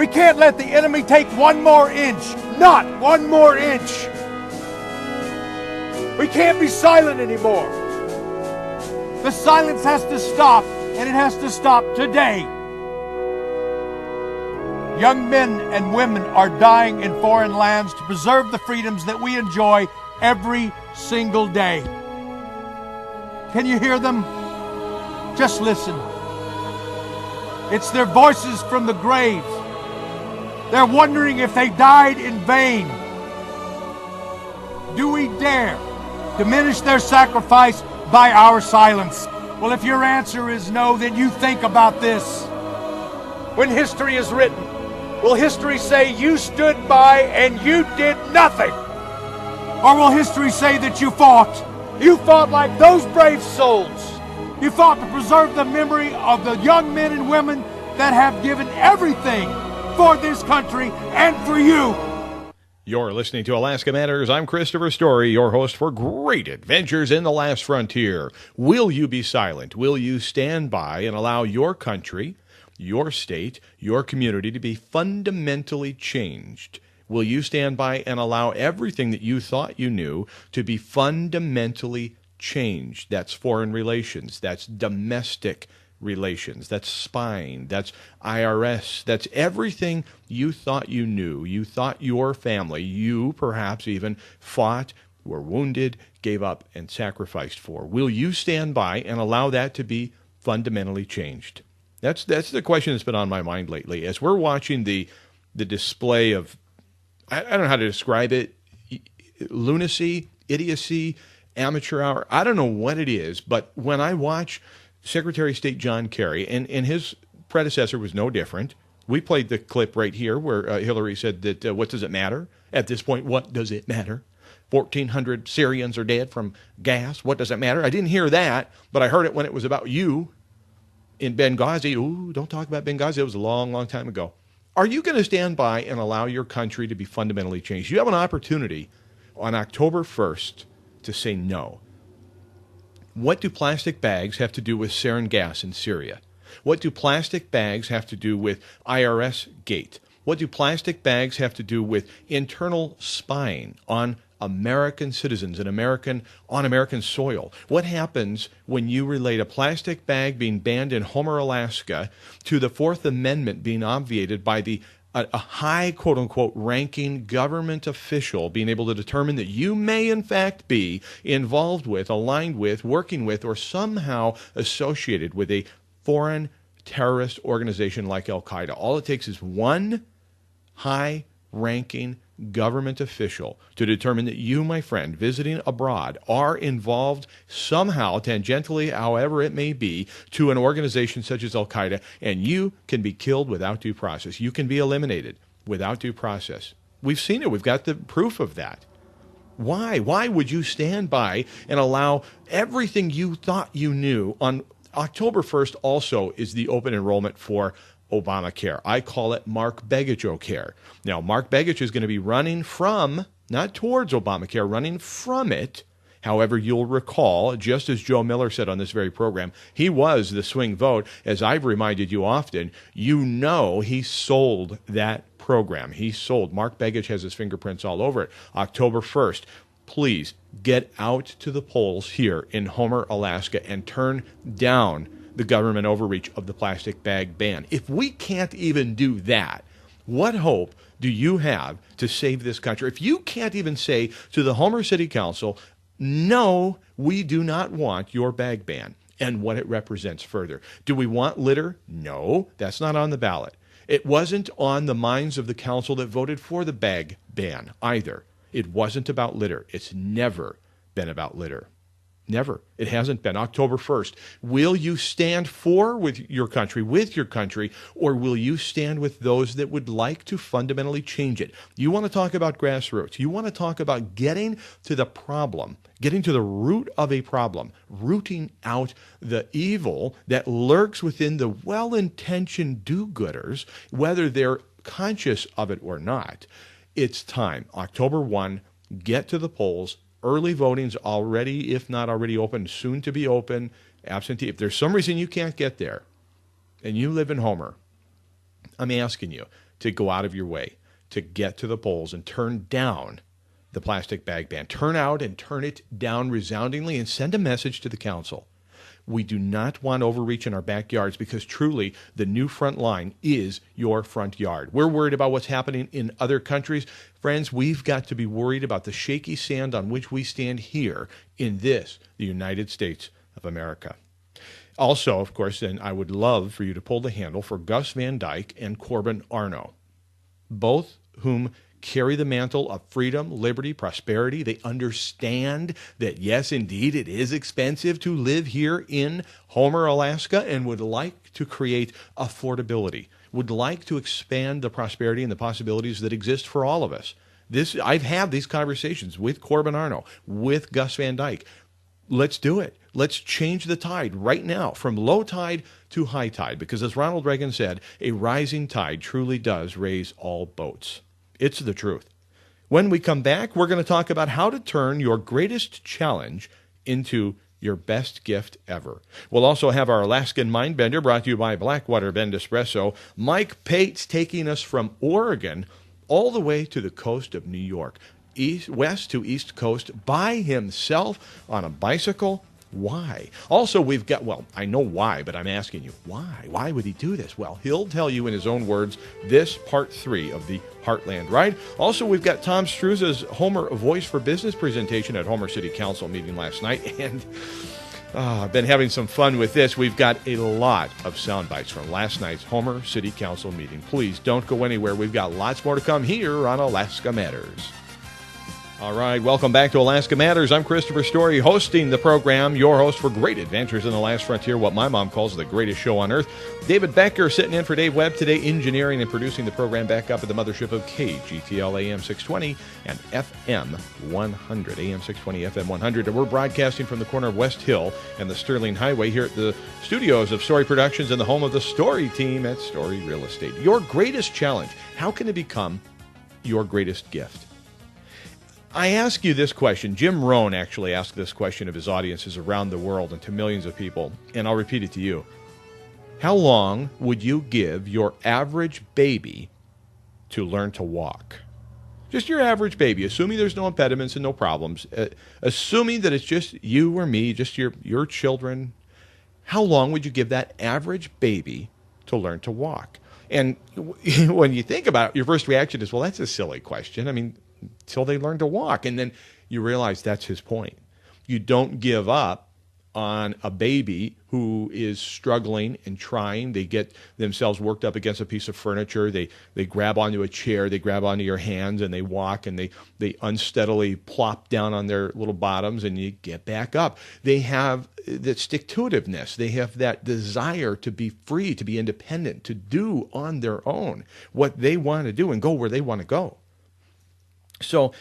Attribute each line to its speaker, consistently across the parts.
Speaker 1: We can't let the enemy take one more inch. Not one more inch. We can't be silent anymore. The silence has to stop, and it has to stop today. Young men and women are dying in foreign lands to preserve the freedoms that we enjoy every single day. Can you hear them? Just listen. It's their voices from the grave. They're wondering if they died in vain. Do we dare diminish their sacrifice by our silence? Well, if your answer is no, then you think about this. When history is written, will history say you stood by and you did nothing? Or will history say that you fought? You fought like those brave souls. You fought to preserve the memory of the young men and women that have given everything for this country and for you.
Speaker 2: You're listening to Alaska Matters. I'm Christopher Story, your host for Great Adventures in the Last Frontier. Will you be silent? Will you stand by and allow your country, your state, your community to be fundamentally changed? Will you stand by and allow everything that you thought you knew to be fundamentally changed? That's foreign relations. That's domestic relations. That's spying. That's IRS. That's everything you thought you knew. You thought your family, you perhaps even fought, were wounded, gave up, and sacrificed for. Will you stand by and allow that to be fundamentally changed? That's the question that's been on my mind lately. As we're watching the display of, I don't know how to describe it, lunacy, idiocy, amateur hour. I don't know what it is, but when I watch Secretary of State John Kerry, and his predecessor was no different. We played the clip right here where Hillary said that, what does it matter? At this point, what does it matter? 1,400 Syrians are dead from gas. What does it matter? I didn't hear that, but I heard it when it was about you in Benghazi. Ooh, don't talk about Benghazi. It was a long, long time ago. Are you going to stand by and allow your country to be fundamentally changed? You have an opportunity on October 1st to say no. What do plastic bags have to do with sarin gas in Syria? What do plastic bags have to do with IRS gate? What do plastic bags have to do with internal spying on American citizens and on American soil? What happens when you relate a plastic bag being banned in Homer, Alaska, to the Fourth Amendment being obviated by a high, quote-unquote, ranking government official being able to determine that you may, in fact, be involved with, aligned with, working with, or somehow associated with a foreign terrorist organization like Al-Qaeda? All it takes is one high-ranking government official to determine that you, my friend, visiting abroad, are involved somehow, tangentially, however it may be, to an organization such as Al-Qaeda, and you can be killed without due process. You can be eliminated without due process. We've seen it. We've got the proof of that. Why? Why would you stand by and allow everything you thought you knew? On October 1st also is the open enrollment for Obamacare. I call it Mark Begich care. Now, Mark Begich is going to be running from, not towards Obamacare, running from it. However, you'll recall, just as Joe Miller said on this very program, he was the swing vote. As I've reminded you often, you know he sold that program. He sold. Mark Begich has his fingerprints all over it. October 1st, please get out to the polls here in Homer, Alaska, and turn down the government overreach of the plastic bag ban. If we can't even do that, what hope do you have to save this country? If you can't even say to the Homer City Council, no, we do not want your bag ban and what it represents further. Do we want litter? No, that's not on the ballot. It wasn't on the minds of the council that voted for the bag ban either. It wasn't about litter. It's never been about litter. Never. It hasn't been. October 1st. Will you stand with your country, or will you stand with those that would like to fundamentally change it? You want to talk about grassroots. You want to talk about getting to the problem, getting to the root of a problem, rooting out the evil that lurks within the well-intentioned do-gooders, whether they're conscious of it or not. It's time. October 1, get to the polls. Early voting's already, if not already open, soon to be open. Absentee. If there's some reason you can't get there and you live in Homer, I'm asking you, to go out of your way to get to the polls and turn down the plastic bag ban. Turn out and turn it down resoundingly and send a message to the council. We do not want overreach in our backyards because truly the new front line is your front yard. We're worried about what's happening in other countries. Friends, we've got to be worried about the shaky sand on which we stand here in the United States of America. Also, of course, then I would love for you to pull the handle for Gus Van Dyke and Corbin Arno, both whom carry the mantle of freedom, liberty, prosperity. They understand that, yes, indeed, it is expensive to live here in Homer, Alaska, and would like to create affordability, would like to expand the prosperity and the possibilities that exist for all of us. I've had these conversations with Corbin Arno, with Gus Van Dyke. Let's do it. Let's change the tide right now from low tide to high tide, because as Ronald Reagan said, a rising tide truly does raise all boats. It's the truth. When we come back, we're going to talk about how to turn your greatest challenge into your best gift ever. We'll also have our Alaskan Mindbender brought to you by Blackwater Bend Espresso. Mike Pates taking us from Oregon all the way to the coast of New York, west to east coast by himself on a bicycle. Why? Also, we've got, well, I know why, but I'm asking you, why? Why would he do this? Well, he'll tell you in his own words this part 3 of the Heartland Ride. Also, we've got Tom Struza's Homer Voice for Business presentation at Homer City Council meeting last night, and I've been having some fun with this. We've got a lot of sound bites from last night's Homer City Council meeting. Please don't go anywhere. We've got lots more to come here on Alaska Matters. All right, welcome back to Alaska Matters. I'm Christopher Story, hosting the program, your host for Great Adventures in the Last Frontier, what my mom calls the greatest show on earth. David Becker sitting in for Dave Webb today, engineering and producing the program back up at the mothership of KGTL AM 620 and FM 100, AM 620, FM 100. And we're broadcasting from the corner of West Hill and the Sterling Highway here at the studios of Story Productions and the home of the Story team at Story Real Estate. Your greatest challenge, how can it become your greatest gift? I ask you this question. Jim Rohn actually asked this question of his audiences around the world and to millions of people, and I'll repeat it to you. How long would you give your average baby to learn to walk? Just your average baby, assuming there's no impediments and no problems, assuming that it's just you or me, just your children. How long would you give that average baby to learn to walk? And when you think about it, your first reaction is, well, that's a silly question. I mean, until they learn to walk. And then you realize that's his point. You don't give up on a baby who is struggling and trying. They get themselves worked up against a piece of furniture. They grab onto a chair. They grab onto your hands and they walk and they unsteadily plop down on their little bottoms and you get back up. They have that stick-to-itiveness. They have that desire to be free, to be independent, to do on their own what they want to do and go where they want to go. So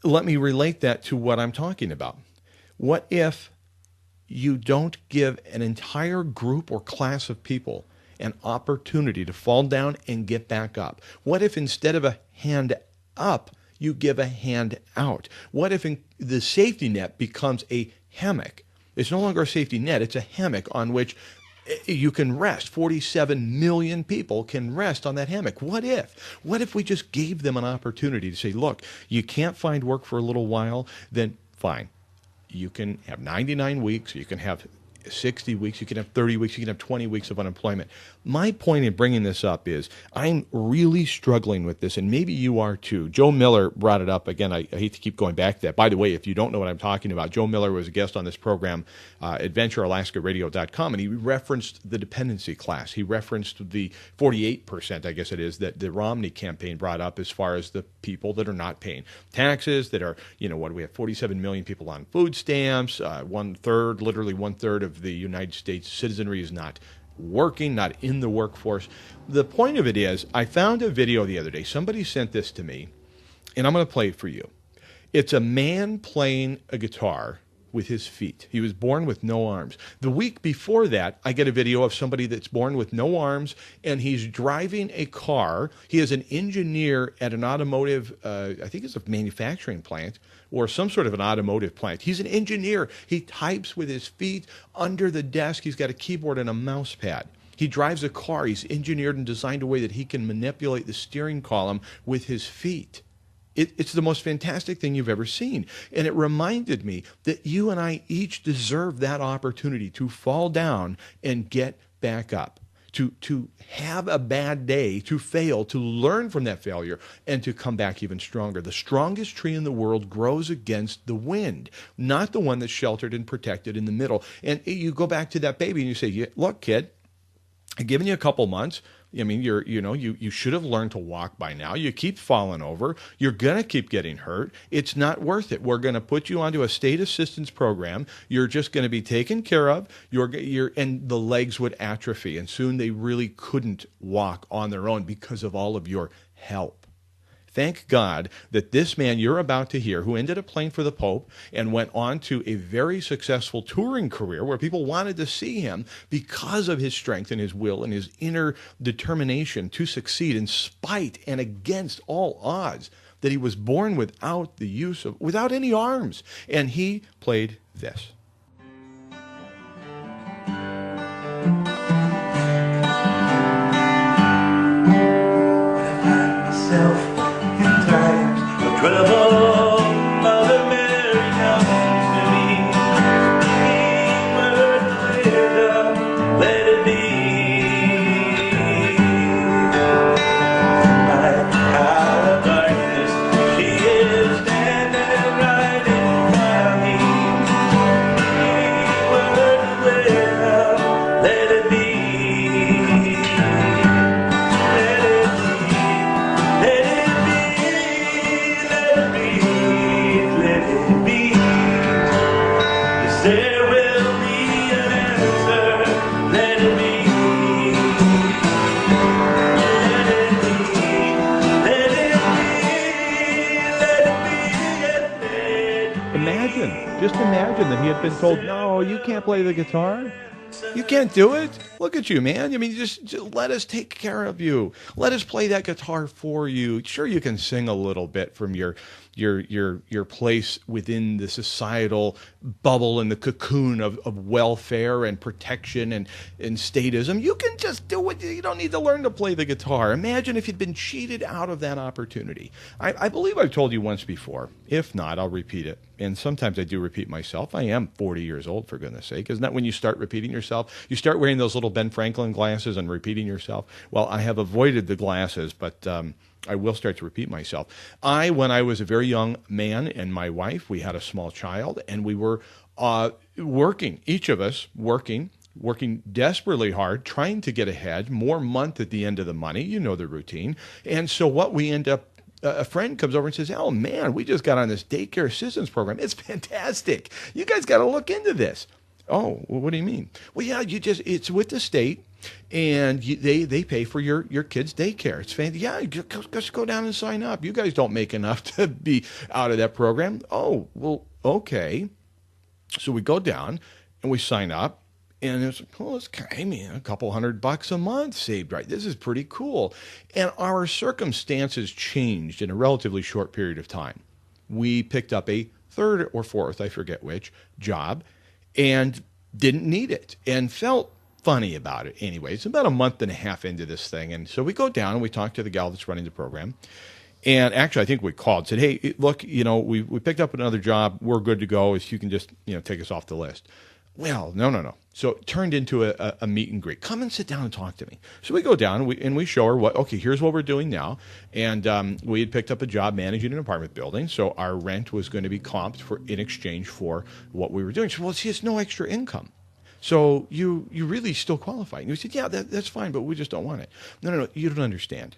Speaker 2: let me relate that to what I'm talking about. What if you don't give an entire group or class of people an opportunity to fall down and get back up? What if instead of a hand up, you give a hand out? What if the safety net becomes a hammock? It's no longer a safety net, it's a hammock on which you can rest. 47 million people can rest on that hammock. What if we just gave them an opportunity to say, look, you can't find work for a little while, then fine. You can have 99 weeks, you can have 60 weeks, you can have 30 weeks, you can have 20 weeks of unemployment. My point in bringing this up is I'm really struggling with this, and maybe you are too. Joe Miller brought it up. Again, I hate to keep going back to that. By the way, if you don't know what I'm talking about, Joe Miller was a guest on this program, AdventureAlaskaRadio.com, and he referenced the dependency class. He referenced the 48%, I guess it is, that the Romney campaign brought up as far as the people that are not paying taxes, that are, what do we have, 47 million people on food stamps, literally one third of the United States citizenry is not working, not in the workforce. The point of it is, I found a video the other day. Somebody sent this to me, and I'm going to play it for you. It's a man playing a guitar with his feet. He was born with no arms. The week before that, I get a video of somebody that's born with no arms, and he's driving a car. He is an engineer at an automotive, I think it's a manufacturing plant, or some sort of an automotive plant. He's an engineer. He types with his feet under the desk. He's got a keyboard and a mouse pad. He drives a car. He's engineered and designed a way that he can manipulate the steering column with his feet. It's the most fantastic thing you've ever seen. And it reminded me that you and I each deserve that opportunity to fall down and get back up, to have a bad day, to fail, to learn from that failure, and to come back even stronger. The strongest tree in the world grows against the wind, not the one that's sheltered and protected in the middle. And you go back to that baby and you say, look, kid, I've given you a couple months. I mean, you should have learned to walk by now. You keep falling over. You're going to keep getting hurt. It's not worth it. We're going to put you onto a state assistance program. You're just going to be taken care of. And the legs would atrophy. And soon they really couldn't walk on their own because of all of your help. Thank God that this man you're about to hear, who ended up playing for the Pope and went on to a very successful touring career where people wanted to see him because of his strength and his will and his inner determination to succeed in spite and against all odds, that he was born without any arms. And he played this.
Speaker 3: Trouble, Mother Mary comes to me. Keyword wisdom, let it be. My hour of darkness, she is standing right in front of me. Keyword wisdom, let it be. There will be an answer, let it be, let it be, let it be.
Speaker 2: Just imagine that he had been told, no, you can't play the guitar. You can't do it. Look at you, man. I mean, just let us take care of you. Let us play that guitar for you. Sure, you can sing a little bit from your place within the societal bubble and the cocoon of welfare and protection and statism. You can just do it. You don't need to learn to play the guitar. Imagine if you'd been cheated out of that opportunity. I believe I've told you once before. If not, I'll repeat it. And sometimes I do repeat myself. I am 40 years old, for goodness sake. Isn't that when you start repeating yourself? You start wearing those little Ben Franklin glasses and repeating yourself. Well, I have avoided the glasses, but I will start to repeat myself. When I was a very young man and my wife, we had a small child, and we were working, each of us working desperately hard, trying to get ahead, more month at the end of the money. You know the routine. And so what we end up, a friend comes over and says, oh, man, we just got on this daycare assistance program. It's fantastic. You guys got to look into this. Oh, well, what do you mean? Well, yeah, it's with the state, and they pay for your kid's daycare. It's fantastic. Yeah, just go down and sign up. You guys don't make enough to be out of that program. Oh, well, okay. So we go down, and we sign up. And it's a couple $100 a month saved, right? This is pretty cool. And our circumstances changed in a relatively short period of time. We picked up a third or fourth, I forget which, job and didn't need it and felt funny about it. Anyways, about a month and a half into this thing. And so we go down and we talk to the gal that's running the program. And actually, I think we called, said, hey, look, we picked up another job. We're good to go. If you can just, take us off the list. Well, no. So it turned into a meet and greet. Come and sit down and talk to me. So we go down and we show her here's what we're doing now. And we had picked up a job managing an apartment building. So our rent was going to be comped in exchange for what we were doing. So, well, see, it's no extra income. So you really still qualify. And we said, yeah, that's fine, but we just don't want it. No, you don't understand.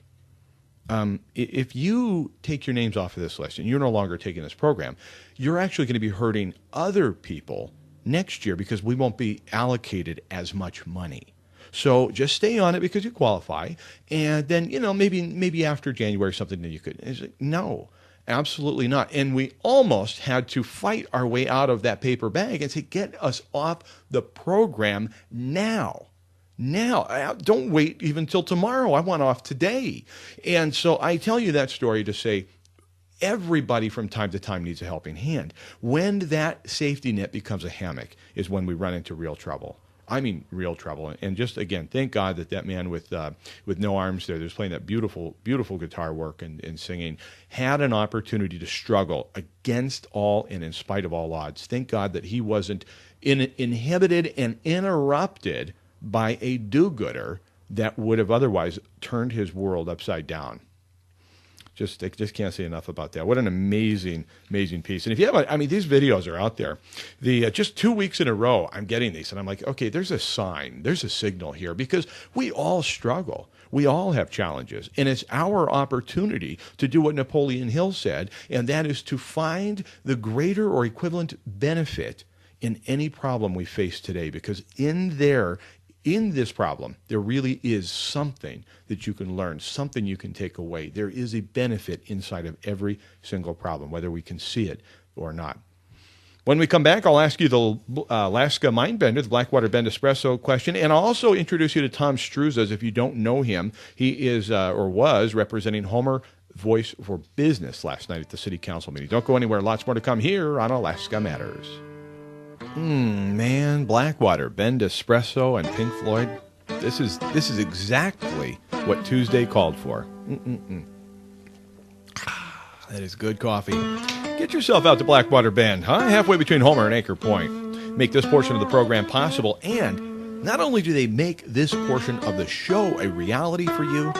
Speaker 2: If you take your names off of this list and you're no longer taking this program, you're actually going to be hurting other people next year because we won't be allocated as much money. So just stay on it because you qualify. And then, maybe after January something that you could. It's like, no, absolutely not. And we almost had to fight our way out of that paper bag and say, get us off the program now. Now, don't wait even till tomorrow. I want off today. And so I tell you that story to say, everybody from time to time needs a helping hand. When that safety net becomes a hammock is when we run into real trouble. I mean, real trouble. And just, again, thank God that man with no arms there, that's playing that beautiful, beautiful guitar work and singing, had an opportunity to struggle against all and in spite of all odds. Thank God that he wasn't inhibited and interrupted by a do-gooder that would have otherwise turned his world upside down. I just can't say enough about that. What an amazing, amazing piece. And if you have, these videos are out there. Just 2 weeks in a row, I'm getting these, and I'm like, okay, there's a sign, there's a signal here, because we all struggle. We all have challenges, and it's our opportunity to do what Napoleon Hill said, and that is to find the greater or equivalent benefit in any problem we face today, because in this problem, there really is something that you can learn, something you can take away. There is a benefit inside of every single problem, whether we can see it or not. When we come back, I'll ask you the Alaska Mindbender, the Blackwater Bend Espresso question, and I'll also introduce you to Tom Struzas. If you don't know him, he is or was representing Homer Voice for Business last night at the City Council meeting. Don't go anywhere. Lots more to come here on Alaska Matters. Man, Blackwater, Bend Espresso, and Pink Floyd. This is exactly what Tuesday called for. That is good coffee. Get yourself out to Blackwater Bend, halfway between Homer and Anchor Point. Make this portion of the program possible, and not only do they make this portion of the show a reality for you,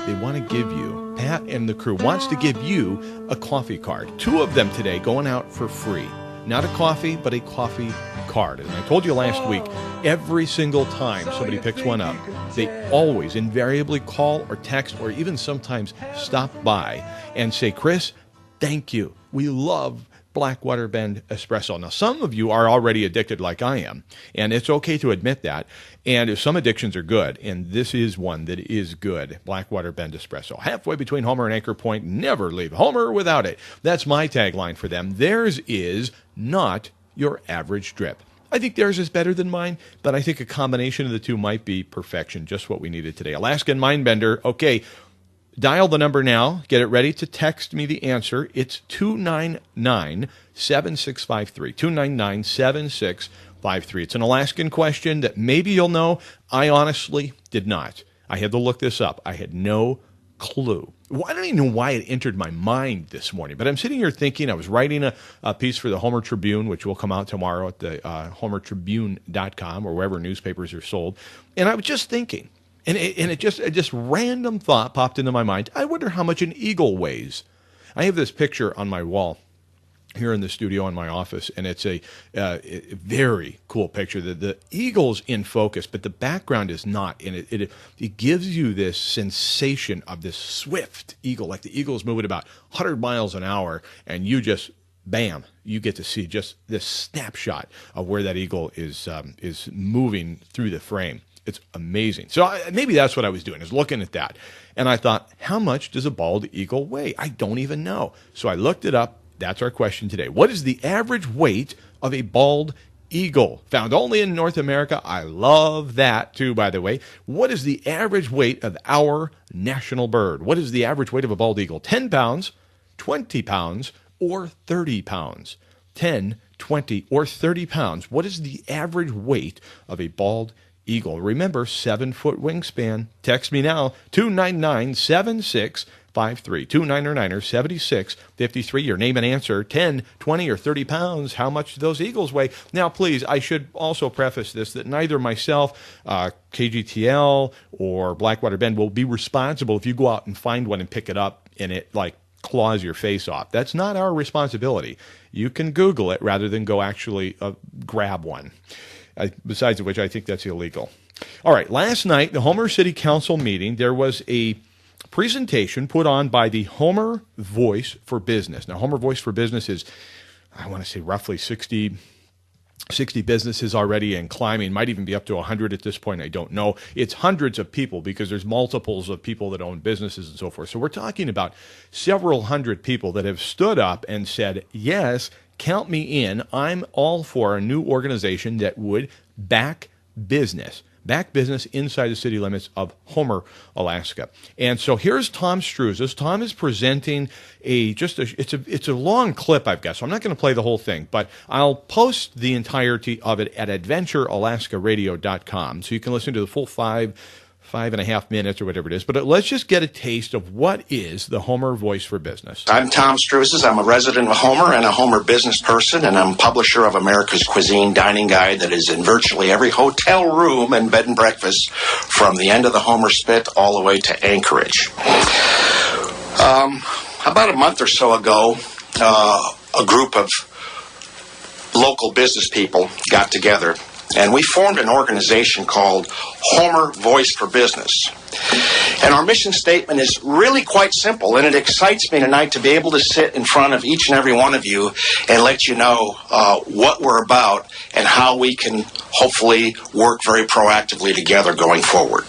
Speaker 2: they want to give you, Pat and the crew wants to give you a coffee card. 2 of them today going out for free. Not a coffee, but a coffee card. And I told you last week, every single time somebody picks one up, they always invariably call or text or even sometimes stop by and say, Chris, thank you. We love Blackwater Bend Espresso. Now, some of you are already addicted like I am, and it's okay to admit that. And some addictions are good, and this is one that is good, Blackwater Bend Espresso. Halfway between Homer and Anchor Point, never leave Homer without it. That's my tagline for them. Theirs is not your average drip. I think theirs is better than mine, but I think a combination of the two might be perfection, just what we needed today. Alaskan Mindbender, okay. Dial the number now. Get it ready to text me the answer. It's 299-7653. 299-7653. It's an Alaskan question that maybe you'll know. I honestly did not. I had to look this up. I had no clue. I don't even know why it entered my mind this morning, but I'm sitting here thinking, I was writing a piece for the Homer Tribune, which will come out tomorrow at the homertribune.com or wherever newspapers are sold, and I was just thinking, and it just random thought popped into my mind. I wonder how much an eagle weighs. I have this picture on my wall here in the studio in my office, and it's a very cool picture. The eagle's in focus, but the background is not. And it gives you this sensation of this swift eagle, like the eagle's moving about 100 miles an hour, and you just, bam, you get to see just this snapshot of where that eagle is moving through the frame. It's amazing. So maybe that's what I was doing, is looking at that. And I thought, how much does a bald eagle weigh? I don't even know. So I looked it up. That's our question today. What is the average weight of a bald eagle? Found only in North America. I love that, too, by the way. What is the average weight of our national bird? What is the average weight of a bald eagle? 10 pounds, 20 pounds, or 30 pounds? 10, 20, or 30 pounds. What is the average weight of a bald eagle? Remember, 7-foot wingspan. Text me now, 299-7653. 299-7653. Your name and answer, 10, 20, or 30 pounds. How much do those eagles weigh? Now, please, I should also preface this, that neither myself, KGTL, or Blackwater Bend will be responsible if you go out and find one and pick it up and it, claws your face off. That's not our responsibility. You can Google it rather than go actually grab one. Besides which, I think that's illegal. All right, last night, the Homer City Council meeting, there was a presentation put on by the Homer Voice for Business. Now, Homer Voice for Business is, I want to say, roughly 60 businesses already and climbing. Might even be up to 100 at this point. I don't know. It's hundreds of people because there's multiples of people that own businesses and so forth. So we're talking about several hundred people that have stood up and said, yes, count me in. I'm all for a new organization that would back business. back business inside the city limits of Homer, Alaska. And so here's Tom Struzas. Tom is presenting it's a long clip I've got, so I'm not going to play the whole thing, but I'll post the entirety of it at adventurealaskaradio.com, so you can listen to the full 5.5 minutes or whatever it is. But let's just get a taste of what is the Homer Voice for Business.
Speaker 4: I'm Tom Struzas. I'm a resident of Homer and a Homer business person, and I'm publisher of America's Cuisine Dining Guide that is in virtually every hotel room and bed and breakfast from the end of the Homer Spit all the way to Anchorage. About a month or so ago, a group of local business people got together, and we formed an organization called Homer Voice for Business. And our mission statement is really quite simple, and it excites me tonight to be able to sit in front of each and every one of you and let you know what we're about and how we can hopefully work very proactively together going forward.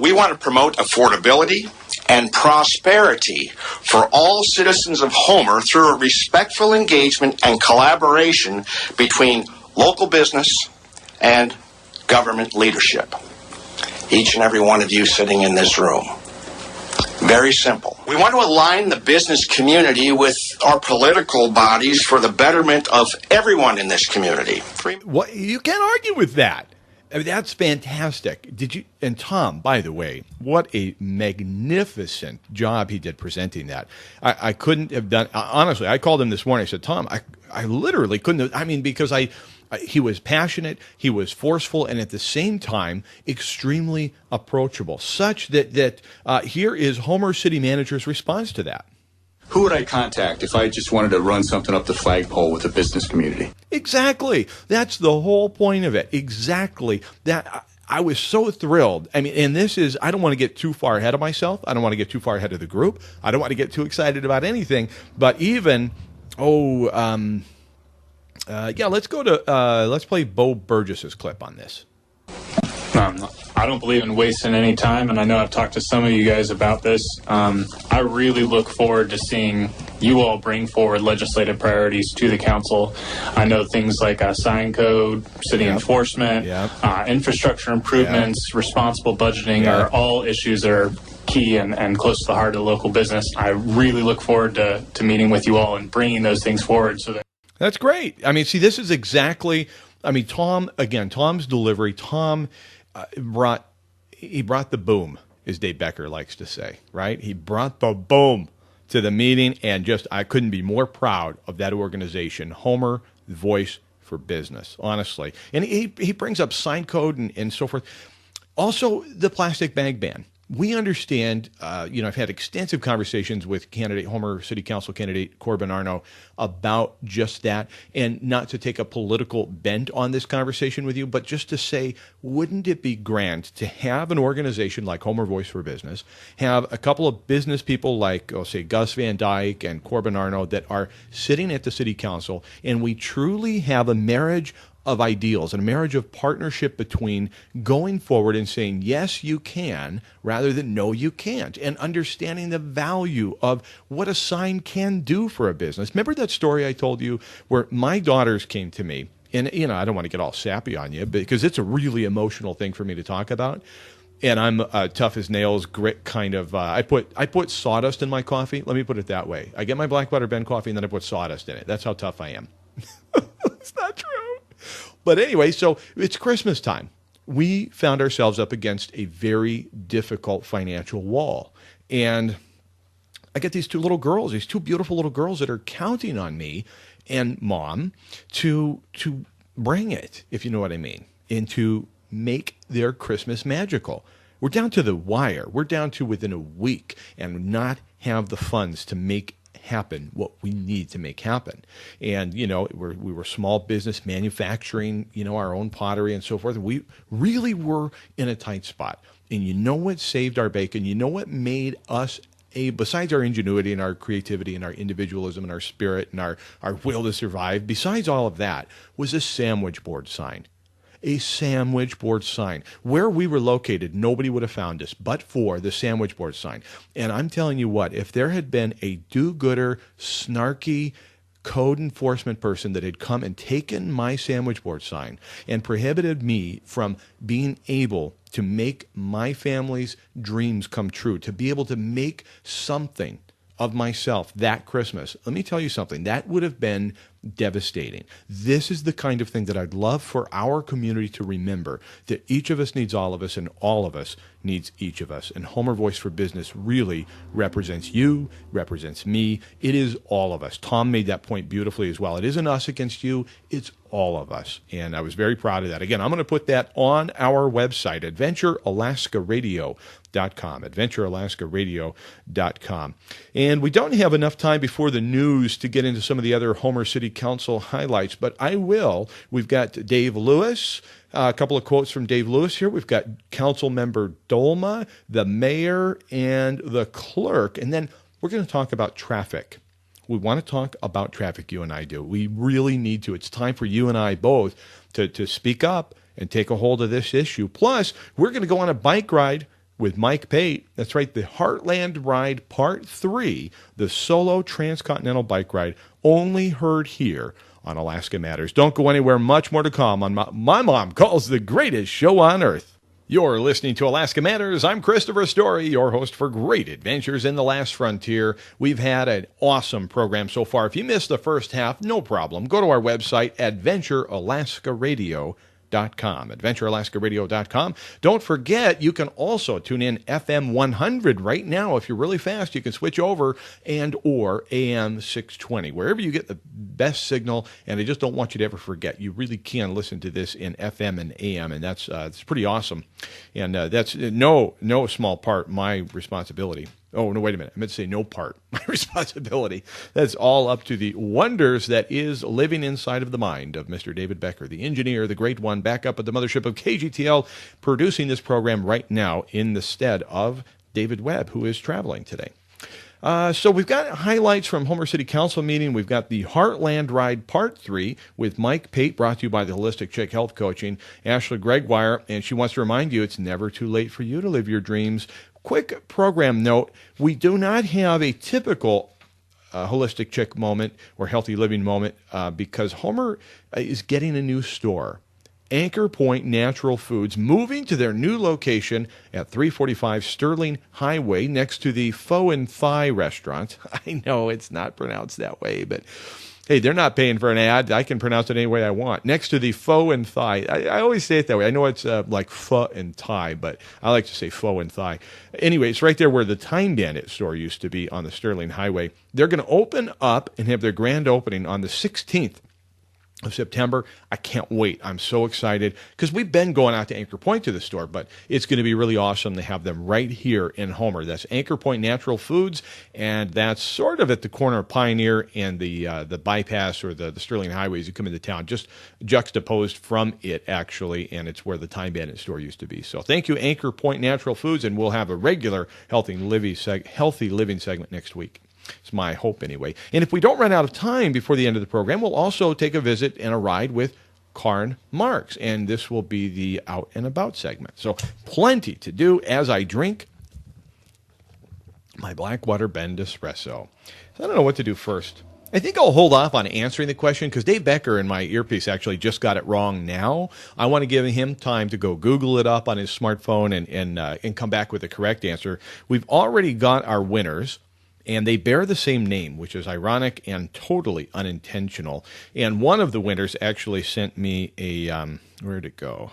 Speaker 4: We want to promote affordability and prosperity for all citizens of Homer through a respectful engagement and collaboration between local business and government leadership. Each and every one of you sitting in this room. Very simple. We want to align the business community with our political bodies for the betterment of everyone in this community.
Speaker 2: What, you can't argue with that. I mean, that's fantastic. And Tom, by the way, what a magnificent job he did presenting that. I couldn't have done, honestly, I called him this morning. I said, Tom, I literally couldn't have, because he was passionate, he was forceful, and at the same time, extremely approachable, such that here is Homer City Manager's response to that.
Speaker 5: Who would I contact if I just wanted to run something up the flagpole with the business community?
Speaker 2: Exactly. That's the whole point of it. Exactly. That I was so thrilled. I mean, and this is, I don't want to get too far ahead of myself. I don't want to get too far ahead of the group. I don't want to get too excited about anything. But even, let's go to, let's play Bo Burgess's clip on this.
Speaker 6: I don't believe in wasting any time, and I know I've talked to some of you guys about this. I really look forward to seeing you all bring forward legislative priorities to the council. I know things like sign code, city enforcement, infrastructure improvements, responsible budgeting are all issues that are key and close to the heart of the local business. I really look forward to meeting with you all and bringing those things forward.
Speaker 2: That's great. I mean, see, this is exactly, Tom's delivery, Tom brought the boom, as Dave Becker likes to say, right? He brought the boom to the meeting, and I couldn't be more proud of that organization, Homer Voice for Business, honestly. And he brings up sign code and so forth. Also, the plastic bag ban. We understand, I've had extensive conversations with Homer City Council candidate Corbin Arno about just that, and not to take a political bent on this conversation with you, but just to say, wouldn't it be grand to have an organization like Homer Voice for Business, have a couple of business people like, say, Gus Van Dyke and Corbin Arno that are sitting at the city council, and we truly have a marriage of ideals and a marriage of partnership between going forward and saying, yes, you can, rather than no, you can't, and understanding the value of what a sign can do for a business. Remember that story I told you where my daughters came to me, and, I don't want to get all sappy on you because it's a really emotional thing for me to talk about. And I'm tough as nails, grit kind of. I put sawdust in my coffee. Let me put it that way. I get my black butter Ben coffee, and then I put sawdust in it. That's how tough I am. It's not true. But anyway, so it's Christmas time. We found ourselves up against a very difficult financial wall. And I get these two beautiful little girls that are counting on me and Mom to bring it, if you know what I mean, and to make their Christmas magical. We're down to the wire. We're down to within a week and not have the funds to make happen what we need to make happen. And we were small business manufacturing our own pottery and so forth. We really were in a tight spot. And what saved our bacon? What made us besides our ingenuity and our creativity and our individualism and our spirit and our will to survive, besides all of that, was a sandwich board sign. A sandwich board sign. Where we were located, nobody would have found us but for the sandwich board sign. And I'm telling you what, if there had been a do-gooder, snarky, code enforcement person that had come and taken my sandwich board sign and prohibited me from being able to make my family's dreams come true, to be able to make something of myself that Christmas. Let me tell you something. That would have been devastating. This is the kind of thing that I'd love for our community to remember, that each of us needs all of us and all of us needs each of us. And Homer Voice for Business really represents you, represents me. It is all of us. Tom made that point beautifully as well. It isn't us against you. It's all of us. And I was very proud of that. Again, I'm going to put that on our website, AdventureAlaskaRadio.com, AdventureAlaskaRadio.com. And we don't have enough time before the news to get into some of the other Homer City Council highlights, but I will. We've got Dave Lewis, a couple of quotes from Dave Lewis here. We've got Council Member Dolma, the mayor, and the clerk. And then we're going to talk about traffic. We want to talk about traffic, you and I do. We really need to. It's time for you and I both to speak up and take a hold of this issue. Plus, we're going to go on a bike ride with Mike Pate. That's right, the Heartland Ride Part 3, the solo transcontinental bike ride, only heard here on Alaska Matters. Don't go anywhere. Much more to come on My Mom Calls the Greatest Show on Earth. You're listening to Alaska Matters. I'm Christopher Story, your host for Great Adventures in the Last Frontier. We've had an awesome program so far. If you missed the first half, no problem. Go to our website, AdventureAlaskaRadio.com. AdventureAlaskaRadio.com. Don't forget, you can also tune in FM 100 right now. If you're really fast, you can switch over and or AM 620. Wherever you get the best signal, and I just don't want you to ever forget, you really can listen to this in FM and AM, and that's pretty awesome. And that's no small part my responsibility. Oh, no, wait a minute. I meant to say no part. My responsibility. That's all up to the wonders that is living inside of the mind of Mr. David Becker, the engineer, the great one, back up at the mothership of KGTL, producing this program right now in the stead of David Webb, who is traveling today. So we've got highlights from Homer City Council meeting. We've got the Heartland Ride Part 3 with Mike Pate, brought to you by the Holistic Chick Health Coaching, Ashley Gregoire, and she wants to remind you it's never too late for you to live your dreams. Quick program note, we do not have a typical Holistic Chick moment or healthy living moment because Homer is getting a new store. Anchor Point Natural Foods, moving to their new location at 345 Sterling Highway next to the Pho and Thigh restaurant. I know it's not pronounced that way, but hey, they're not paying for an ad. I can pronounce it any way I want. Next to the Pho and Thigh. I always say it that way. I know it's like pho and thigh, but I like to say Pho and Thigh. Anyway, it's right there where the Time Bandit store used to be on the Sterling Highway. They're going to open up and have their grand opening on the 16th of September. I can't wait. I'm so excited because we've been going out to Anchor Point to the store, but it's going to be really awesome to have them right here in Homer. That's Anchor Point Natural Foods, and that's sort of at the corner of Pioneer and the bypass or the Sterling Highway as you come into town, just juxtaposed from it, actually, and it's where the Time Bandit store used to be. So thank you, Anchor Point Natural Foods, and we'll have a regular healthy living segment next week. It's my hope anyway. And if we don't run out of time before the end of the program, we'll also take a visit and a ride with Karl Marx. And this will be the Out and About segment. So plenty to do as I drink my Blackwater Bend Espresso. I don't know what to do first. I think I'll hold off on answering the question because Dave Becker in my earpiece actually just got it wrong now. I want to give him time to go Google it up on his smartphone and come back with the correct answer. We've already got our winners. And they bear the same name, which is ironic and totally unintentional. And one of the winners actually sent me a, where'd it go?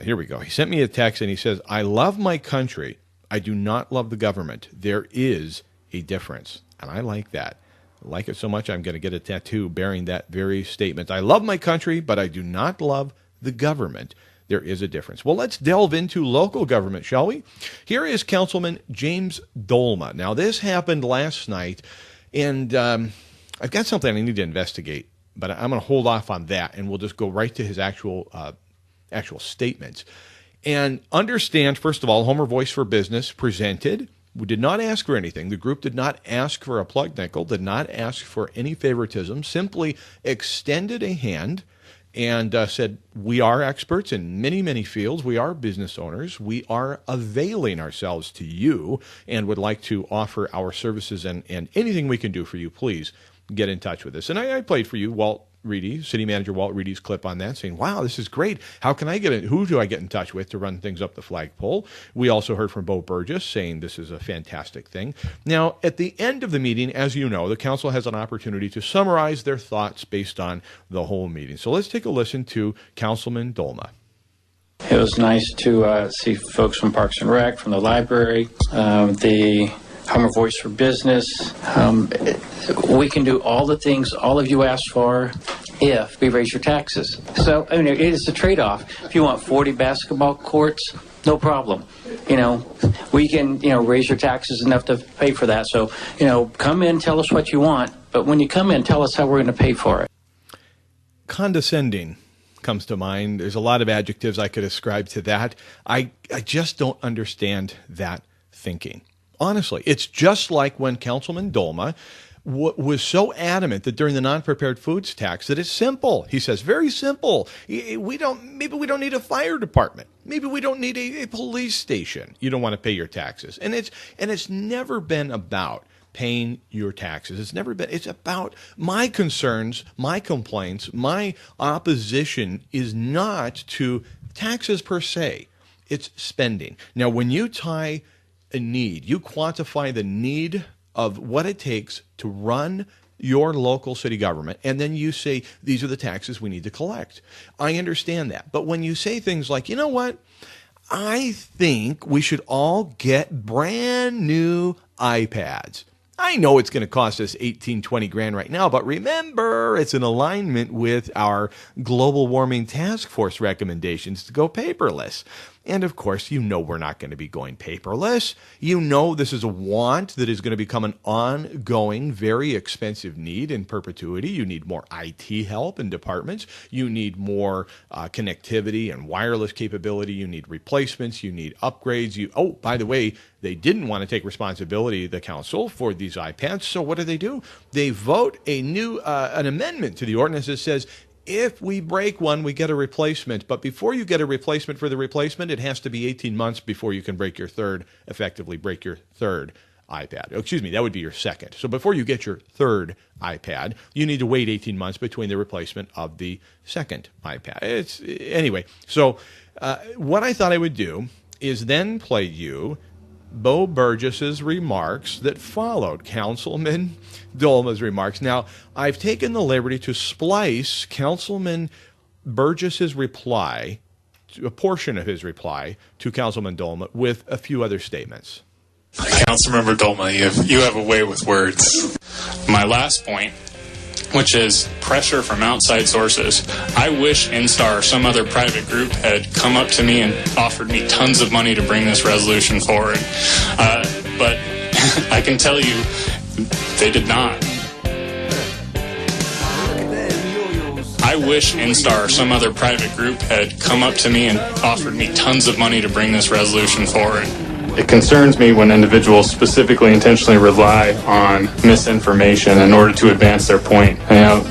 Speaker 2: Here we go. He sent me a text and he says, I love my country. I do not love the government. There is a difference. And I like that. I like it so much I'm going to get a tattoo bearing that very statement. I love my country, but I do not love the government. There is a difference. Well, let's delve into local government, shall we? Here is Councilman James Dolma. Now, this happened last night, and I've got something I need to investigate, but I'm going to hold off on that, and we'll just go right to his actual statements. And understand, first of all, Homer Voice for Business presented. We did not ask for anything. The group did not ask for a plug nickel, did not ask for any favoritism, simply extended a hand and said, we are experts in many, many fields. We are business owners. We are availing ourselves to you and would like to offer our services and anything we can do for you, please get in touch with us. And I played for you Walt Reedy, City Manager Walt Reedy's clip on that, saying, wow, this is great. How can I get it? Who do I get in touch with to run things up the flagpole? We also heard from Bo Burgess saying this is a fantastic thing. Now, at the end of the meeting, as you know, the council has an opportunity to summarize their thoughts based on the whole meeting. So let's take a listen to Councilman Dolma.
Speaker 7: It was nice to see folks from Parks and Rec, from the library, the Homer Voice for Business. We can do all the things all of you asked for if we raise your taxes. So, I mean, it is a trade-off. If you want 40 basketball courts, no problem. We can, raise your taxes enough to pay for that. So, come in, tell us what you want. But when you come in, tell us how we're going to pay for it.
Speaker 2: Condescending comes to mind. There's a lot of adjectives I could ascribe to that. I just don't understand that thinking. Honestly, it's just like when Councilman Dolma was so adamant that during the non-prepared foods tax that it's simple. He says, very simple. Maybe we don't need a fire department. Maybe we don't need a police station. You don't want to pay your taxes. And it's never been about paying your taxes. It's about my concerns, my complaints, my opposition is not to taxes per se. It's spending. Now, when you tie a need, you quantify the need of what it takes to run your local city government, and then you say, these are the taxes we need to collect. I understand that. But when you say things like, you know what, I think we should all get brand new iPads. I know it's going to cost us 18, 20 grand right now, but remember, it's in alignment with our global warming task force recommendations to go paperless. And of course, we're not going to be going paperless. This is a want that is going to become an ongoing, very expensive need in perpetuity. You need more IT help in departments. You need more connectivity and wireless capability. You need replacements. You need upgrades. By the way, they didn't want to take responsibility, the council, for these iPads. So what do? They vote an amendment to the ordinance that says, if we break one, we get a replacement. But before you get a replacement for the replacement, it has to be 18 months before you can effectively break your third iPad. Excuse me, that would be your second. So before you get your third iPad, you need to wait 18 months between the replacement of the second iPad. Anyway, so what I thought I would do is then play you Bo Burgess's remarks that followed Councilman Dolma's remarks. Now, I've taken the liberty to splice Councilman Burgess's reply, a portion of his reply to Councilman Dolma, with a few other statements.
Speaker 6: Councilmember Dolma, you have a way with words. My last point, which is pressure from outside sources. I wish Instar or some other private group had come up to me and offered me tons of money to bring this resolution forward. But I can tell you, they did not. I wish Instar or some other private group had come up to me and offered me tons of money to bring this resolution forward. It concerns me when individuals specifically intentionally rely on misinformation in order to advance their point.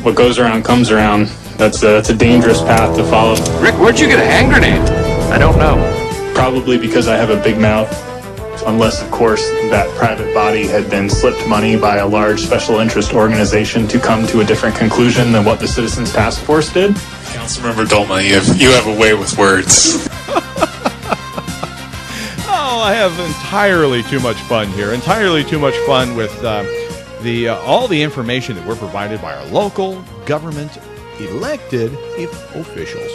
Speaker 6: What goes around comes around. That's a dangerous path to follow.
Speaker 8: Rick, where'd you get a hand grenade? I don't know.
Speaker 6: Probably because I have a big mouth. Unless, of course, that private body had been slipped money by a large special interest organization to come to a different conclusion than what the Citizens Task Force did. Councilmember Dolma, you have a way with words.
Speaker 2: I have entirely too much fun here. Entirely too much fun with all the information that we're provided by our local government elected officials.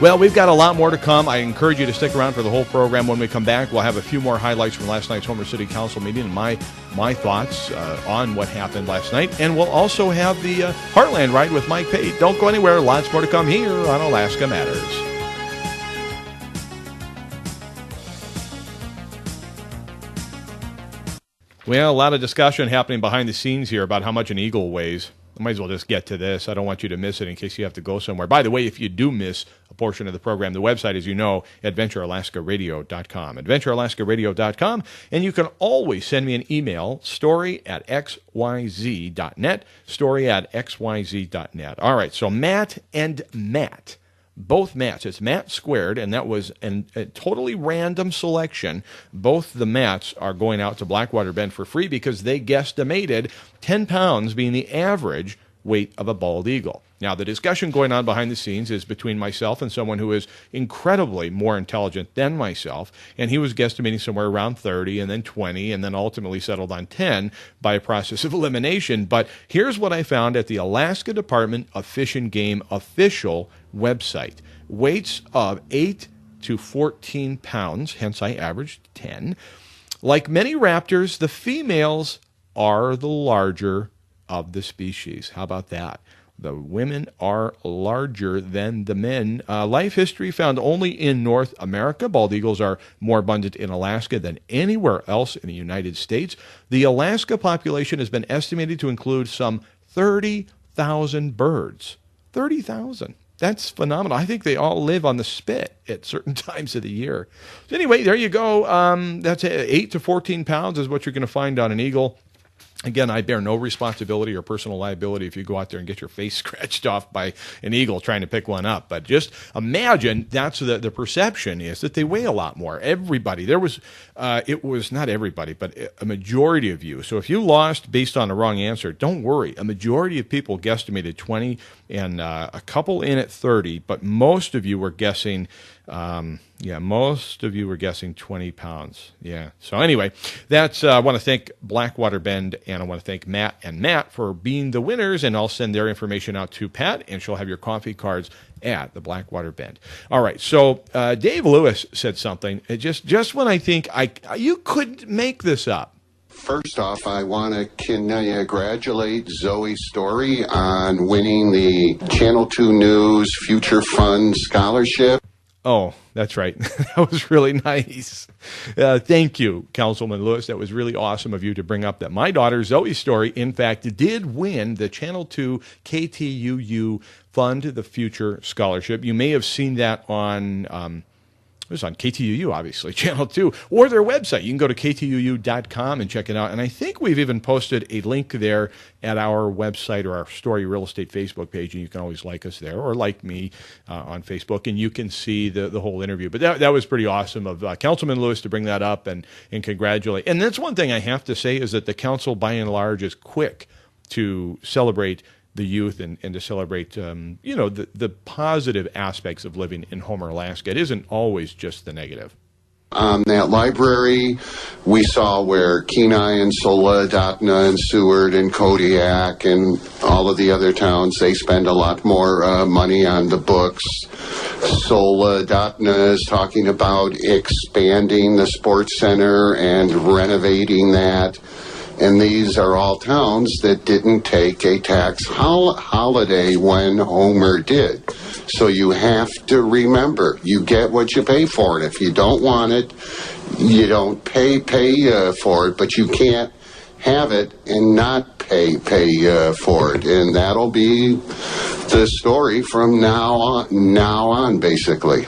Speaker 2: Well, we've got a lot more to come. I encourage you to stick around for the whole program. When we come back, we'll have a few more highlights from last night's Homer City Council meeting and my thoughts on what happened last night. And we'll also have the Heartland Ride with Mike Pate. Don't go anywhere. Lots more to come here on Alaska Matters. Well, a lot of discussion happening behind the scenes here about how much an eagle weighs. I might as well just get to this. I don't want you to miss it in case you have to go somewhere. By the way, if you do miss a portion of the program, the website, as you know, AdventureAlaskaRadio.com. AdventureAlaskaRadio.com. And you can always send me an email, story@xyz.net, story@xyz.net. All right, so Matt and Matt Both mats. It's mat squared, and that was a totally random selection. Both the mats are going out to Blackwater Bend for free because they guesstimated 10 pounds being the average weight of a bald eagle. Now, the discussion going on behind the scenes is between myself and someone who is incredibly more intelligent than myself, and he was guesstimating somewhere around 30 and then 20 and then ultimately settled on 10 by a process of elimination. But here's what I found at the Alaska Department of Fish and Game official website. Weights of 8 to 14 pounds, hence I averaged 10. Like many raptors, the females are the larger of the species. How about that? The women are larger than the men. Life history found only in North America. Bald eagles are more abundant in Alaska than anywhere else in the United States. The Alaska population has been estimated to include some 30,000 birds. 30,000. That's phenomenal. I think they all live on the spit at certain times of the year. So anyway, there you go. That's 8 to 14 pounds is what you're going to find on an eagle. Again, I bear no responsibility or personal liability if you go out there and get your face scratched off by an eagle trying to pick one up. But just imagine that's the perception is that they weigh a lot more. Everybody, it was not everybody, but a majority of you. So if you lost based on a wrong answer, don't worry. A majority of people guesstimated 20 and a couple in at 30, but most of you were guessing most of you were guessing 20 pounds. Yeah. So anyway, I want to thank Blackwater Bend, and I want to thank Matt and Matt for being the winners, and I'll send their information out to Pat, and she'll have your coffee cards at the Blackwater Bend. All right. So Dave Lewis said something. Just when I think you couldn't make this up.
Speaker 9: First off, I want to congratulate Zoe Story on winning the Channel 2 News Future Fund Scholarship.
Speaker 2: Oh, that's right. That was really nice. Thank you, Councilman Lewis. That was really awesome of you to bring up that my daughter, Zoe Story, in fact, did win the Channel 2 KTUU Fund the Future Scholarship. You may have seen that on... it was on KTUU, obviously, Channel 2, or their website. You can go to KTUU.com and check it out. And I think we've even posted a link there at our website or our Story Real Estate Facebook page, and you can always like us there or like me on Facebook, and you can see the whole interview. But that was pretty awesome of Councilman Lewis to bring that up and congratulate. And that's one thing I have to say is that the council, by and large, is quick to celebrate the youth and to celebrate, the positive aspects of living in Homer, Alaska. It isn't always just the negative.
Speaker 9: That library, we saw where Kenai and Soledotna and Seward and Kodiak and all of the other towns, they spend a lot more money on the books. Soledotna is talking about expanding the sports center and renovating that. And these are all towns that didn't take a tax holiday when Homer did. So you have to remember, you get what you pay for it. If you don't want it, you don't pay for it, but you can't have it and not pay for it. And that'll be the story from now on, basically.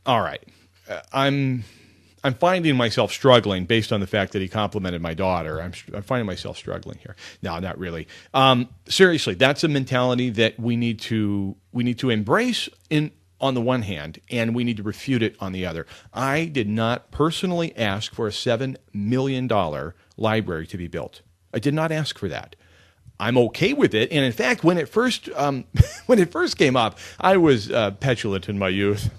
Speaker 2: All right. I'm finding myself struggling based on the fact that he complimented my daughter. I'm finding myself struggling here. No, not really. Seriously, that's a mentality that we need to embrace on the one hand, and we need to refute it on the other. I did not personally ask for a $7 million library to be built. I did not ask for that. I'm okay with it, and in fact, when it first came up, I was petulant in my youth.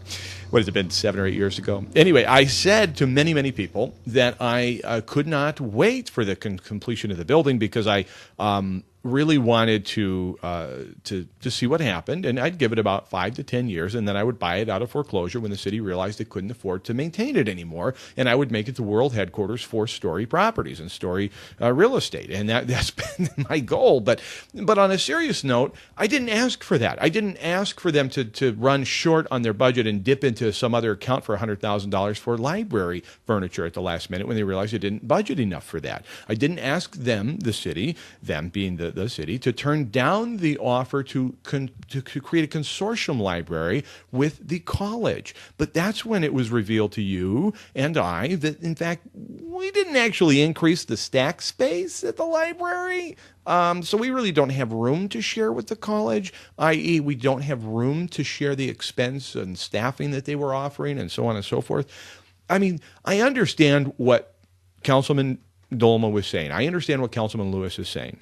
Speaker 2: What has it been, 7 or 8 years ago? Anyway, I said to many, many people that I could not wait for the completion of the building because I really wanted to see what happened, and I'd give it about 5 to 10 years, and then I would buy it out of foreclosure when the city realized it couldn't afford to maintain it anymore, and I would make it the world headquarters for Story Properties and Story Real Estate, and that's been my goal. But on a serious note, I didn't ask for that. I didn't ask for them to run short on their budget and dip into some other account for $100,000 for library furniture at the last minute when they realized they didn't budget enough for that. I didn't ask them, the city, them being the city, to turn down the offer to create a consortium library with the college. But that's when it was revealed to you and I that, in fact, we didn't actually increase the stack space at the library. So we really don't have room to share with the college, i.e. we don't have room to share the expense and staffing that they were offering and so on and so forth. I mean, I understand what Councilman Dolma was saying. I understand what Councilman Lewis is saying.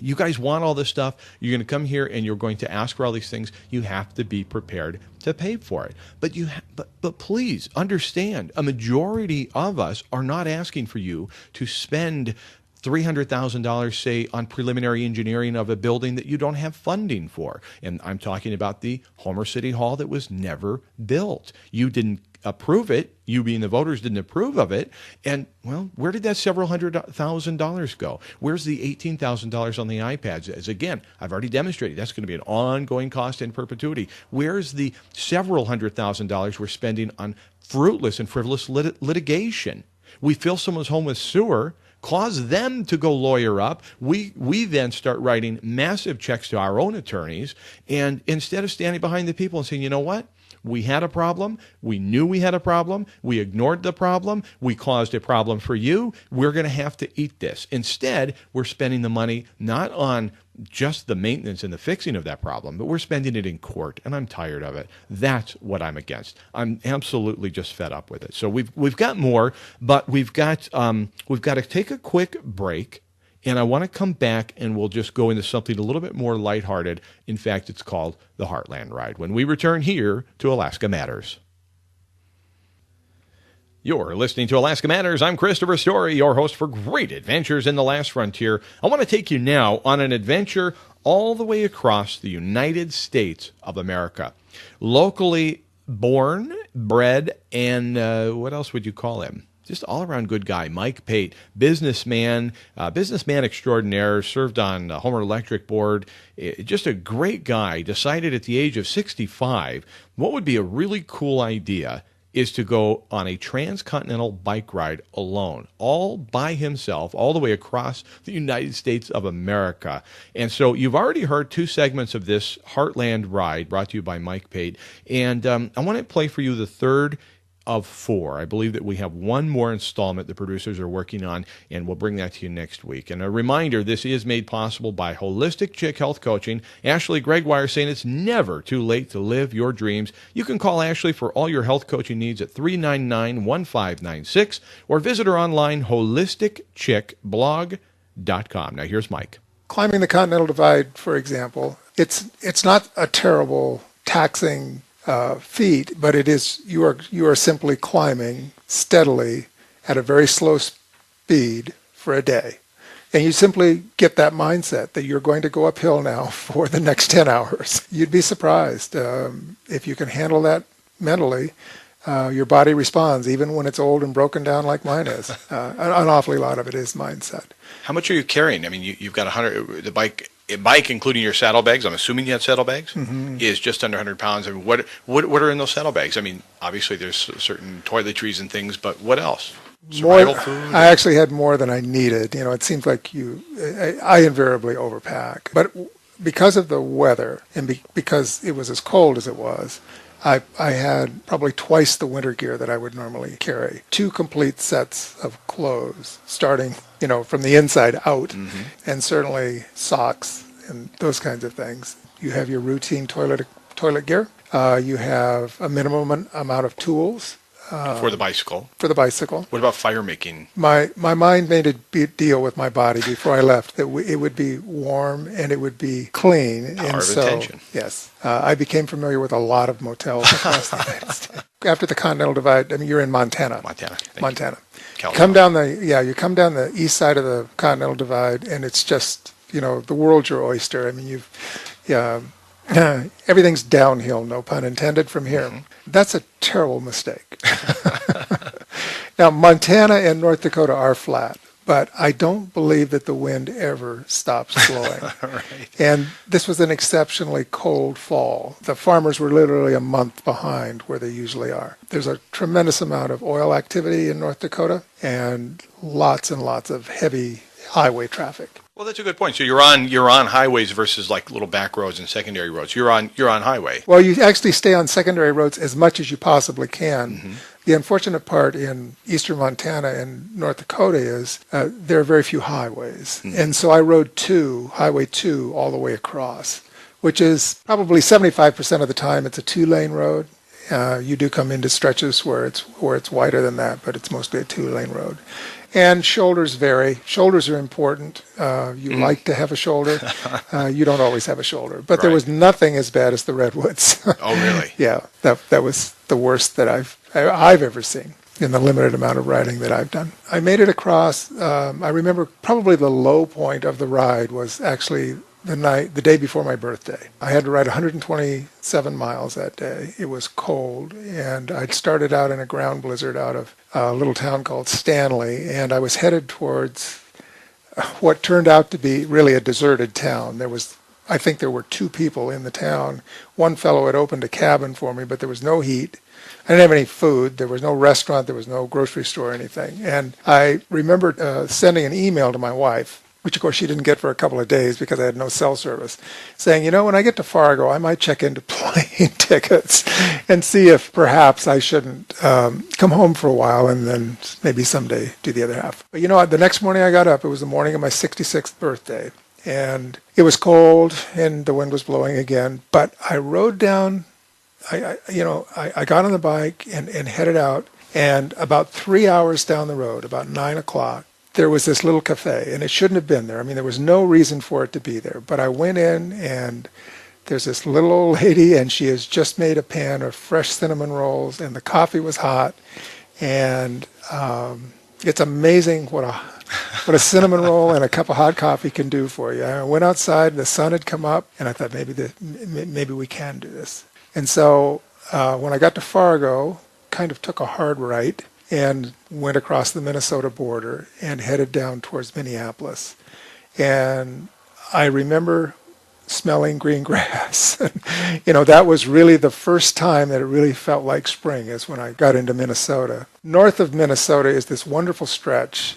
Speaker 2: You guys want all this stuff. You're going to come here and you're going to ask for all these things. You have to be prepared to pay for it. But please understand, a majority of us are not asking for you to spend $300,000, say, on preliminary engineering of a building that you don't have funding for. And I'm talking about the Homer City Hall that was never built. You didn't approve it. You being the voters didn't approve of it. And, well, where did that several $100,000 go? Where's the $18,000 on the iPads? As again, I've already demonstrated that's going to be an ongoing cost in perpetuity. Where's the several $100,000 we're spending on fruitless and frivolous litigation? We fill someone's home with sewer, cause them to go lawyer up. We then start writing massive checks to our own attorneys. And instead of standing behind the people and saying, you know what? We had a problem. We knew we had a problem. We ignored the problem. We caused a problem for you. We're going to have to eat this. Instead, we're spending the money not on just the maintenance and the fixing of that problem, but we're spending it in court, and I'm tired of it. That's what I'm against. I'm absolutely just fed up with it. So we've got more, but we've got to take a quick break. And I want to come back and we'll just go into something a little bit more lighthearted. In fact, it's called the Heartland Ride when we return here to Alaska Matters. You're listening to Alaska Matters. I'm Christopher Story, your host for Great Adventures in the Last Frontier. I want to take you now on an adventure all the way across the United States of America. Locally born, bred, and what else would you call him? Just all-around good guy, Mike Pate, businessman extraordinaire, served on the Homer Electric Board, just a great guy, decided at the age of 65, what would be a really cool idea is to go on a transcontinental bike ride alone, all by himself, all the way across the United States of America. And so you've already heard two segments of this Heartland Ride brought to you by Mike Pate, and I want to play for you the third of 4. I believe that we have one more installment the producers are working on, and we'll bring that to you next week. And a reminder, this is made possible by Holistic Chick Health Coaching. Ashley Gregoire saying it's never too late to live your dreams. You can call Ashley for all your health coaching needs at 399-1596 or visit her online, holisticchickblog.com. Now here's Mike.
Speaker 10: Climbing the Continental Divide, for example, it's not a terrible, taxing feat, but it is you are simply climbing steadily at a very slow speed for a day, and you simply get that mindset that you're going to go uphill now for the next 10 hours. You'd be surprised if you can handle that mentally. Your body responds even when it's old and broken down like mine is. An awfully lot of it is mindset.
Speaker 2: How much are you carrying? I mean, you've got 100. The bike, including your saddlebags, I'm assuming you have saddlebags, is just under 100 pounds. I mean, what are in those saddlebags? I mean, obviously there's certain toiletries and things, but what else? Survival food?
Speaker 10: I actually had more than I needed. You know, it seems like I invariably overpack. But because of the weather and because it was as cold as it was, I had probably twice the winter gear that I would normally carry. 2 complete sets of clothes, starting, from the inside out, and certainly socks and those kinds of things. You have your routine toilet gear. You have a minimum amount of tools.
Speaker 2: For the bicycle.
Speaker 10: For the bicycle.
Speaker 2: What about fire making?
Speaker 10: My mind made a deal with my body before I left that it would be warm and it would be clean.
Speaker 2: Power of intention.
Speaker 10: Yes. I became familiar with a lot of motels across the United States. After the Continental Divide, I mean, you're in Montana.
Speaker 2: Montana.
Speaker 10: You come down the east side of the Continental Divide, and it's just, the world's your oyster. I mean, everything's downhill, no pun intended, from here. That's a terrible mistake. Now, Montana and North Dakota are flat, but I don't believe that the wind ever stops blowing.
Speaker 2: Right.
Speaker 10: And this was an exceptionally cold fall. The farmers were literally a month behind where they usually are. There's a tremendous amount of oil activity in North Dakota and lots of heavy highway traffic.
Speaker 2: Well, that's a good point. So you're on highways versus like little back roads and secondary roads. You're on highway.
Speaker 10: Well, you actually stay on secondary roads as much as you possibly can The unfortunate part in eastern Montana and North Dakota is there are very few highways. And so I rode Highway 2, all the way across, which is probably 75% of the time it's a 2-lane road. You do come into stretches where it's wider than that, but it's mostly a 2-lane road. And shoulders vary. Shoulders are important. You like to have a shoulder. You don't always have a shoulder. But there was nothing as bad as the redwoods.
Speaker 2: Oh, really?
Speaker 10: Yeah, that was the worst that I've ever seen in the limited amount of riding that I've done. I made it across. I remember probably the low point of the ride was actually the day before my birthday. I had to ride 127 miles that day. It was cold, and I'd started out in a ground blizzard out of a little town called Stanley, and I was headed towards what turned out to be really a deserted town. I think there were 2 people in the town. One fellow had opened a cabin for me, but there was no heat. I didn't have any food. There was no restaurant. There was no grocery store or anything. And I remember sending an email to my wife, which of course she didn't get for a couple of days because I had no cell service, saying, when I get to Fargo, I might check into plane tickets and see if perhaps I shouldn't come home for a while and then maybe someday do the other half. But the next morning I got up. It was the morning of my 66th birthday, and it was cold and the wind was blowing again. But I rode down. I got on the bike and headed out, and about 3 hours down the road, about 9 o'clock, there was this little cafe, and it shouldn't have been there. I mean, there was no reason for it to be there. But I went in, and there's this little old lady, and she has just made a pan of fresh cinnamon rolls, and the coffee was hot. And it's amazing what a cinnamon roll and a cup of hot coffee can do for you. I went outside, the sun had come up, and I thought maybe we can do this. And so when I got to Fargo, kind of took a hard right and went across the Minnesota border and headed down towards Minneapolis. And I remember smelling green grass. That was really the first time that it really felt like spring, is when I got into Minnesota. North of Minnesota is this wonderful stretch.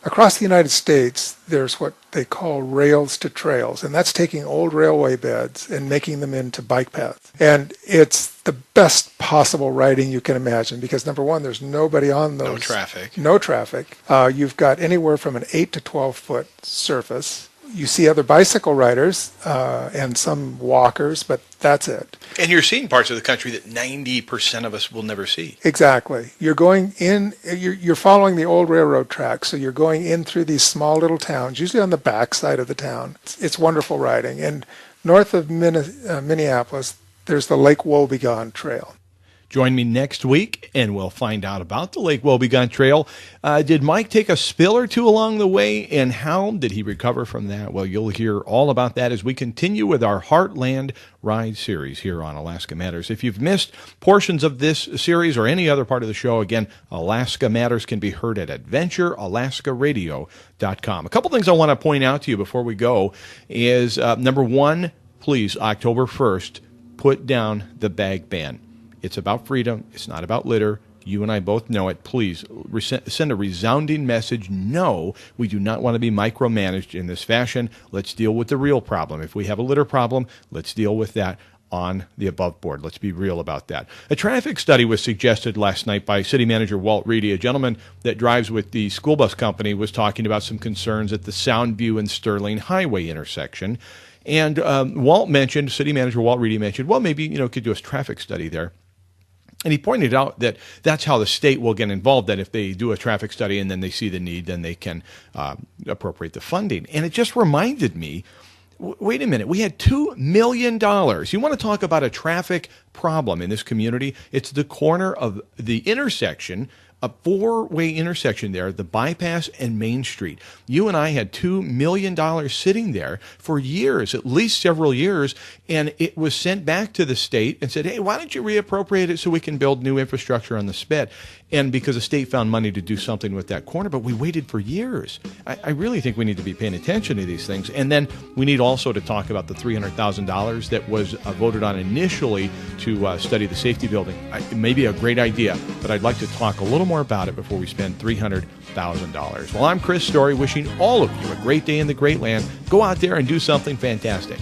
Speaker 10: Across the United States, there's what they call rails to trails, and that's taking old railway beds and making them into bike paths. And it's the best possible riding you can imagine, because number one, there's nobody on those. No traffic. You've got anywhere from an 8 to 12 foot surface. You see other bicycle riders and some walkers, but that's it.
Speaker 2: And you're seeing parts of the country that 90% of us will never see.
Speaker 10: Exactly. You're going in, you're following the old railroad tracks, so you're going in through these small little towns, usually on the back side of the town. It's wonderful riding. And north of Minneapolis, there's the Lake Wobegon Trail.
Speaker 2: Join me next week, and we'll find out about the Lake Wobegon Trail. Did Mike take a spill or two along the way, and how did he recover from that? Well, you'll hear all about that as we continue with our Heartland Ride series here on Alaska Matters. If you've missed portions of this series or any other part of the show, again, Alaska Matters can be heard at AdventureAlaskaRadio.com. A couple things I want to point out to you before we go is, number one, please, October 1st, put down the bag ban. It's about freedom. It's not about litter. You and I both know it. Please send a resounding message. No, we do not want to be micromanaged in this fashion. Let's deal with the real problem. If we have a litter problem, let's deal with that on the above board. Let's be real about that. A traffic study was suggested last night by City Manager Walt Reedy. A gentleman that drives with the school bus company was talking about some concerns at the Soundview and Sterling Highway intersection. And City Manager Walt Reedy mentioned, well, maybe, could do a traffic study there. And he pointed out that that's how the state will get involved, that if they do a traffic study and then they see the need, then they can appropriate the funding. And it just reminded me, wait a minute, we had $2 million. You want to talk about a traffic problem in this community? It's the corner of the intersection, a 4-way intersection there, the bypass and Main Street. You and I had $2 million sitting there for years, at least several years, and it was sent back to the state and said, hey, why don't you reappropriate it so we can build new infrastructure on the sped? And because the state found money to do something with that corner, but we waited for years. I really think we need to be paying attention to these things. And then we need also to talk about the $300,000 that was voted on initially to study the safety building. It may be a great idea, but I'd like to talk a little more about it before we spend $300,000. Well, I'm Chris Story, wishing all of you a great day in the great land. Go out there and do something fantastic.